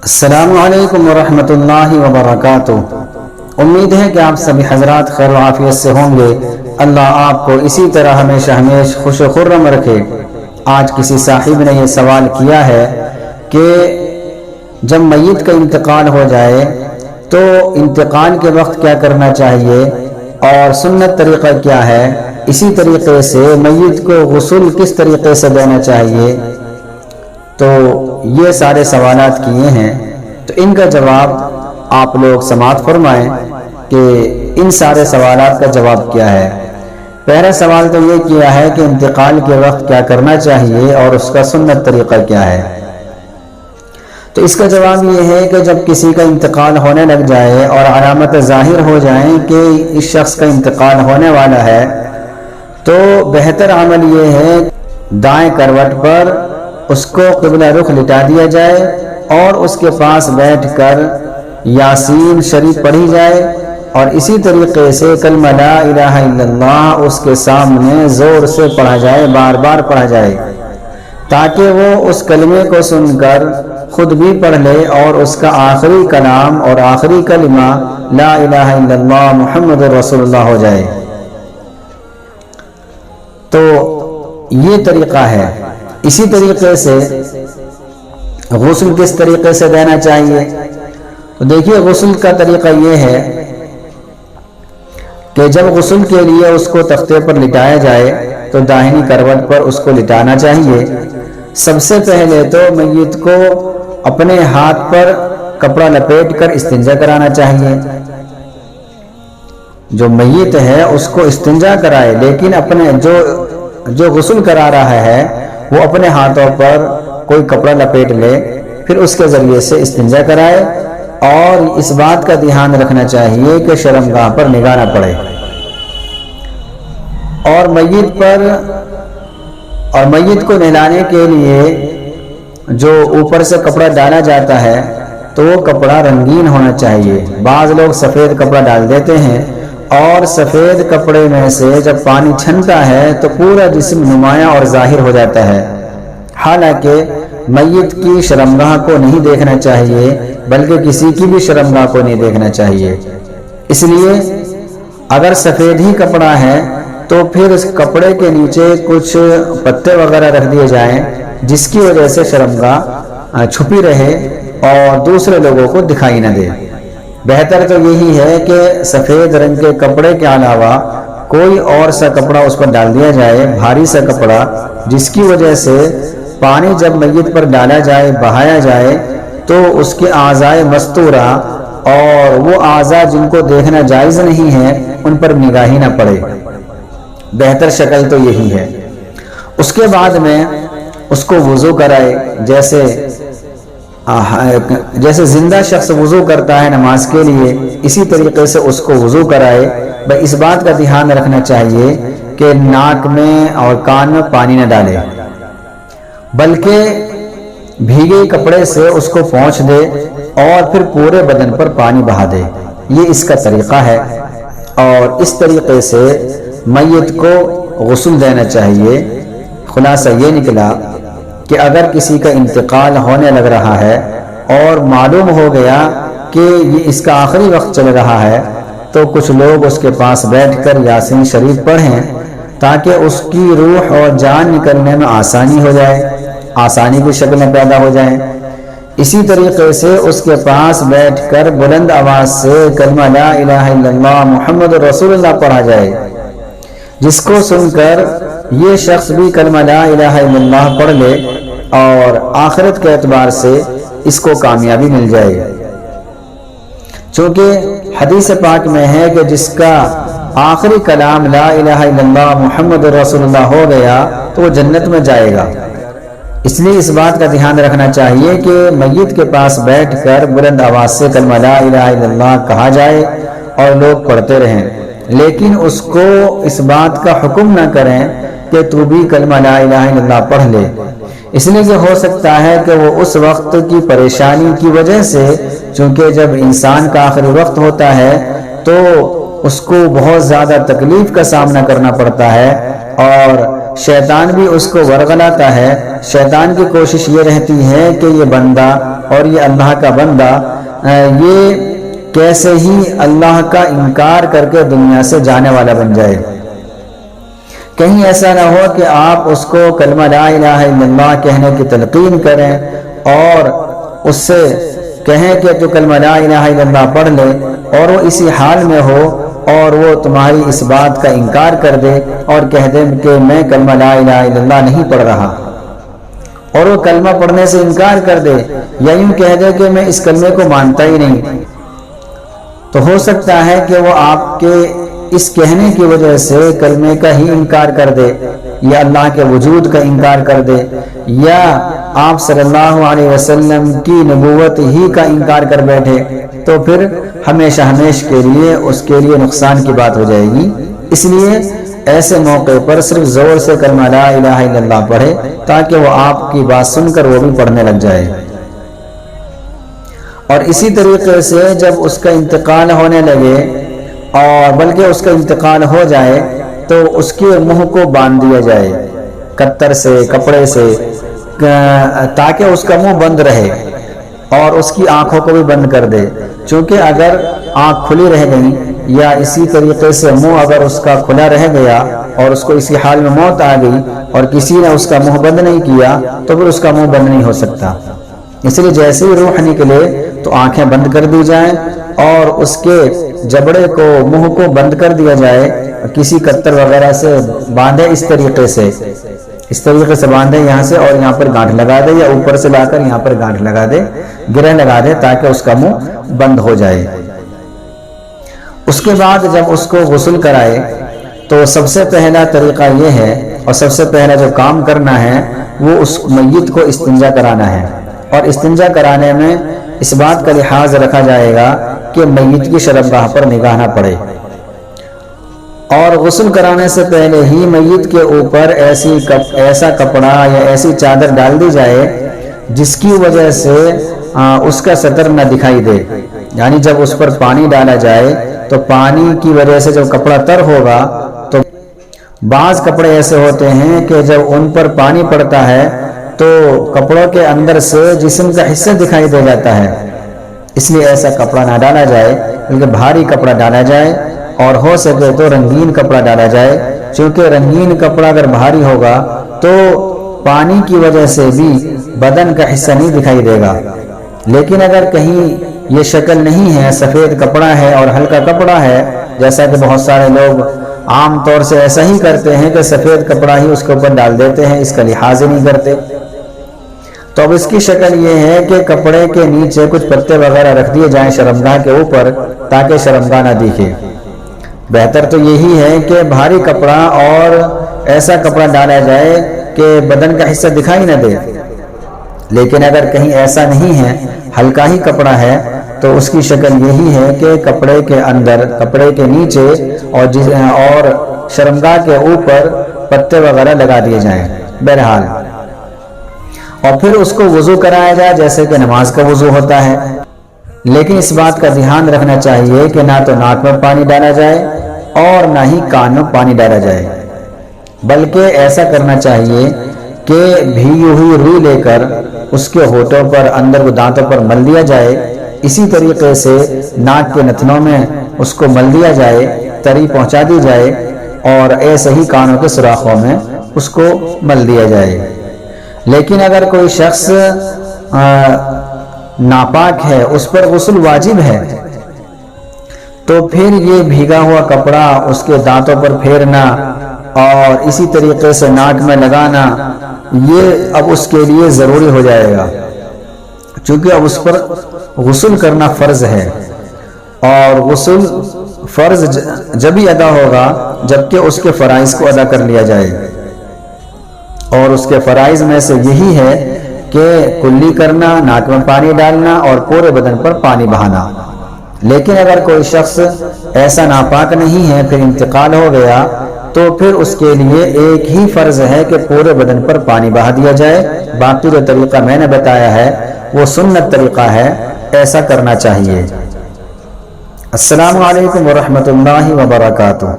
السلام علیکم ورحمۃ اللہ وبرکاتہ۔ امید ہے کہ آپ سبھی حضرات خیر و عافیت سے ہوں گے۔ اللہ آپ کو اسی طرح ہمیشہ خوش و خرم رکھے۔ آج کسی صاحب نے یہ سوال کیا ہے کہ جب میت کا انتقال ہو جائے تو انتقال کے وقت کیا کرنا چاہیے اور سنت طریقہ کیا ہے، اسی طریقے سے میت کو غسل کس طریقے سے دینا چاہیے۔ تو یہ سارے سوالات کیے ہیں، تو ان کا جواب آپ لوگ سماعت فرمائیں کہ ان سارے سوالات کا جواب کیا ہے۔ پہلا سوال تو یہ کیا ہے کہ انتقال کے وقت کیا کرنا چاہیے اور اس کا سنت طریقہ کیا ہے۔ تو اس کا جواب یہ ہے کہ جب کسی کا انتقال ہونے لگ جائے اور علامت ظاہر ہو جائیں کہ اس شخص کا انتقال ہونے والا ہے، تو بہتر عمل یہ ہے دائیں کروٹ پر اس کو قبلہ رخ لٹا دیا جائے اور اس کے پاس بیٹھ کر یاسین شریف پڑھی جائے، اور اسی طریقے سے کلمہ لا الہ الا اللہ اس کے سامنے زور سے پڑھا جائے، بار بار پڑھا جائے، تاکہ وہ اس کلمے کو سن کر خود بھی پڑھ لے اور اس کا آخری کلام اور آخری کلمہ لا الہ الا اللہ محمد رسول اللہ ہو جائے۔ تو یہ طریقہ ہے۔ اسی طریقے سے غسل کس طریقے سے دینا چاہیے؟ تو دیکھیے، غسل کا طریقہ یہ ہے کہ جب غسل کے لیے اس کو تختے پر لٹایا جائے تو داہنی کروٹ پر اس کو لٹانا چاہیے۔ سب سے پہلے تو میت کو اپنے ہاتھ پر کپڑا لپیٹ کر استنجا کرانا چاہیے۔ جو میت ہے اس کو استنجا کرائے، لیکن اپنے جو غسل کرا رہا ہے وہ اپنے ہاتھوں پر کوئی کپڑا لپیٹ لے، پھر اس کے ذریعے سے استنجا کرائے، اور اس بات کا دھیان رکھنا چاہیے کہ شرمگاہ پر نگاہ نہ پڑے، اور میت کو نہلانے کے لیے جو اوپر سے کپڑا ڈالا جاتا ہے تو وہ کپڑا رنگین ہونا چاہیے۔ بعض لوگ سفید کپڑا ڈال دیتے ہیں، اور سفید کپڑے میں سے جب پانی چھنتا ہے تو پورا جسم نمایاں اور ظاہر ہو جاتا ہے، حالانکہ میت کی شرمگاہ کو نہیں دیکھنا چاہیے، بلکہ کسی کی بھی شرمگاہ کو نہیں دیکھنا چاہیے۔ اس لیے اگر سفید ہی کپڑا ہے تو پھر اس کپڑے کے نیچے کچھ پتے وغیرہ رکھ دیے جائیں، جس کی وجہ سے شرمگاہ چھپی رہے اور دوسرے لوگوں کو دکھائی نہ دے۔ بہتر تو یہی ہے کہ سفید رنگ کے کپڑے کے علاوہ کوئی اور سا کپڑا اس پر ڈال دیا جائے، بھاری سا کپڑا، جس کی وجہ سے پانی جب میت پر ڈالا جائے، بہایا جائے، تو اس کے اعضائے مستورہ اور وہ اعضاء جن کو دیکھنا جائز نہیں ہے ان پر نگاہی نہ پڑے۔ بہتر شکل تو یہی ہے۔ اس کے بعد میں اس کو وضو کرائے، جیسے زندہ شخص وضو کرتا ہے نماز کے لیے، اسی طریقے سے اس کو وضو کرائے۔ اس بات کا دھیان رکھنا چاہیے کہ ناک میں اور کان میں پانی نہ ڈالے، بلکہ بھیگے کپڑے سے اس کو پونچھ دے اور پھر پورے بدن پر پانی بہا دے۔ یہ اس کا طریقہ ہے، اور اس طریقے سے میت کو غسل دینا چاہیے۔ خلاصہ یہ نکلا کہ اگر کسی کا انتقال ہونے لگ رہا ہے اور معلوم ہو گیا کہ یہ اس کا آخری وقت چل رہا ہے، تو کچھ لوگ اس کے پاس بیٹھ کر یاسین شریف پڑھیں، تاکہ اس کی روح اور جان نکلنے میں آسانی ہو جائے، آسانی کی شکلیں پیدا ہو جائیں۔ اسی طریقے سے اس کے پاس بیٹھ کر بلند آواز سے کلمہ لا الہ الا اللہ محمد رسول اللہ پڑھا جائے، جس کو سن کر یہ شخص بھی کلمہ لا الہ الا اللہ پڑھ لے اور آخرت کے اعتبار سے اس کو کامیابی مل جائے۔ چونکہ حدیث پاک میں ہے کہ جس کا آخری کلام لا الہ الا اللہ محمد رسول اللہ ہو گیا تو وہ جنت میں جائے گا۔ اس لیے اس بات کا دھیان رکھنا چاہیے کہ میت کے پاس بیٹھ کر بلند آواز سے کلمہ لا الہ الا اللہ کہا جائے اور لوگ پڑھتے رہیں، لیکن اس کو اس بات کا حکم نہ کریں کہ تو بھی کلمہ لا الہ الا اللہ پڑھ لے، اس لیے کہ ہو سکتا ہے کہ وہ اس وقت کی پریشانی کی وجہ سے، چونکہ جب انسان کا آخری وقت ہوتا ہے تو اس کو بہت زیادہ تکلیف کا سامنا کرنا پڑتا ہے، اور شیطان بھی اس کو ورغلاتا ہے۔ شیطان کی کوشش یہ رہتی ہے کہ یہ بندہ اور یہ اللہ کا بندہ یہ کیسے ہی اللہ کا انکار کر کے دنیا سے جانے والا بن جائے۔ کہیں ایسا نہ ہو کہ آپ اس کو کلمہ لا الہ الا اللہ کہنے کی تلقین کریں اور اس سے کہیں کہ تو کلمہ لا الہ الا اللہ پڑھ لے، اور وہ اسی حال میں ہو اور وہ تمہاری اس بات کا انکار کر دے اور کہہ دے کہ میں کلمہ لا الہ الا اللہ نہیں پڑھ رہا، اور وہ کلمہ پڑھنے سے انکار کر دے، یا یوں کہہ دے کہ میں اس کلمے کو مانتا ہی نہیں، تو ہو سکتا ہے کہ وہ آپ کے اس کہنے کی وجہ سے کلمے کا ہی انکار کر دے، یا اللہ کے وجود کا انکار کر دے، یا آپ صلی اللہ علیہ وسلم کی نبوت ہی کا انکار کر بیٹھے، تو پھر ہمیشہ کے لیے اس کے لیے نقصان کی بات ہو جائے گی۔ اس لیے ایسے موقع پر صرف زور سے کلمہ لا الہ الا اللہ پڑھے تاکہ وہ آپ کی بات سن کر وہ بھی پڑھنے لگ جائے۔ اور اسی طریقے سے جب اس کا انتقال ہونے لگے، اور بلکہ اس کا انتقال ہو جائے، تو اس کے منہ کو باندھ دیا جائے کتر سے، کپڑے سے، تاکہ اس کا منہ بند رہے، اور اس کی آنکھوں کو بھی بند کر دے، چونکہ اگر آنکھ کھلی رہ گئی یا اسی طریقے سے منہ اگر اس کا کھلا رہ گیا اور اس کو اسی حال میں موت آ گئی اور کسی نے اس کا منہ بند نہیں کیا، تو پھر اس کا منہ بند نہیں ہو سکتا۔ اس لیے جیسے ہی روح نکلے تو آنکھیں بند کر دی جائیں اور اس کے جبڑے کو، منہ کو بند کر دیا جائے، کسی کتر وغیرہ سے باندھے، اس طریقے سے باندھے یہاں سے، اور یہاں پر گانٹھ لگا دے، یا اوپر سے لا کر یہاں پر گانٹھ لگا دے، گرہ لگا دے، تاکہ اس کا منہ بند ہو جائے۔ اس کے بعد جب اس کو غسل کرائے تو سب سے پہلا طریقہ یہ ہے، اور سب سے پہلا جو کام کرنا ہے، وہ اس میت کو استنجا کرانا ہے، اور استنجا کرانے میں اس بات کا لحاظ رکھا جائے گا کہ میت کی شرمگاہ پر نگاہ نہ پڑے، اور غسل کرانے سے پہلے ہی میت کے اوپر ایسا کپڑا یا ایسی چادر ڈال دی جائے جس کی وجہ سے اس کا سطر نہ دکھائی دے، یعنی جب اس پر پانی ڈالا جائے تو پانی کی وجہ سے جب کپڑا تر ہوگا، تو بعض کپڑے ایسے ہوتے ہیں کہ جب ان پر پانی پڑتا ہے تو کپڑوں کے اندر سے جسم کا حصہ دکھائی دے جاتا ہے، اس لیے ایسا کپڑا نہ ڈالا جائے، بلکہ بھاری کپڑا ڈالا جائے، اور ہو سکے تو رنگین کپڑا ڈالا جائے، چونکہ رنگین کپڑا اگر بھاری ہوگا تو پانی کی وجہ سے بھی بدن کا حصہ نہیں دکھائی دے گا۔ لیکن اگر کہیں یہ شکل نہیں ہے، سفید کپڑا ہے اور ہلکا کپڑا ہے، جیسا کہ بہت سارے لوگ عام طور سے ایسا ہی کرتے ہیں کہ سفید کپڑا ہی اس کے اوپر ڈال دیتے ہیں، اس کا لحاظ نہیں کرتے، تو اب اس کی شکل یہ ہے کہ کپڑے کے نیچے کچھ پتے وغیرہ رکھ دیے جائیں شرمگاہ کے اوپر، تاکہ شرمگاہ نہ دکھے۔ بہتر تو یہی ہے کہ بھاری کپڑا اور ایسا کپڑا ڈالا جائے کہ بدن کا حصہ دکھائی نہ دے، لیکن اگر کہیں ایسا نہیں ہے، ہلکا ہی کپڑا ہے، تو اس کی شکل یہی ہے کہ کپڑے کے اندر، کپڑے کے نیچے اور شرمگاہ کے اوپر پتے وغیرہ لگا دیے جائیں۔ بہرحال، اور پھر اس کو وضو کرایا جائے جیسے کہ نماز کا وضو ہوتا ہے، لیکن اس بات کا دھیان رکھنا چاہیے کہ نہ تو ناک میں پانی ڈالا جائے اور نہ ہی کان میں پانی ڈالا جائے، بلکہ ایسا کرنا چاہیے کہ بھیگی ہوئی روئی لے کر اس کے ہونٹوں پر، اندر کو دانتوں پر مل دیا جائے، اسی طریقے سے ناک کے نتنوں میں اس کو مل دیا جائے، تری پہنچا دی جائے، اور ایسے ہی کانوں کے سوراخوں میں اس کو مل دیا جائے۔ لیکن اگر کوئی شخص ناپاک ہے، اس پر غسل واجب ہے، تو پھر یہ بھیگا ہوا کپڑا اس کے دانتوں پر پھیرنا اور اسی طریقے سے ناک میں لگانا، یہ اب اس کے لیے ضروری ہو جائے گا، چونکہ اب اس پر غسل کرنا فرض ہے، اور غسل فرض جب ہی ادا ہوگا جبکہ اس کے فرائض کو ادا کر لیا جائے، اور اس کے فرائض میں سے یہی ہے کہ کلی کرنا، ناک میں پانی ڈالنا اور پورے بدن پر پانی بہانا۔ لیکن اگر کوئی شخص ایسا ناپاک نہیں ہے، پھر انتقال ہو گیا، تو پھر اس کے لیے ایک ہی فرض ہے کہ پورے بدن پر پانی بہا دیا جائے، باقی جو طریقہ میں نے بتایا ہے وہ سنت طریقہ ہے، ایسا کرنا چاہیے۔ السلام علیکم ورحمۃ اللہ وبرکاتہ۔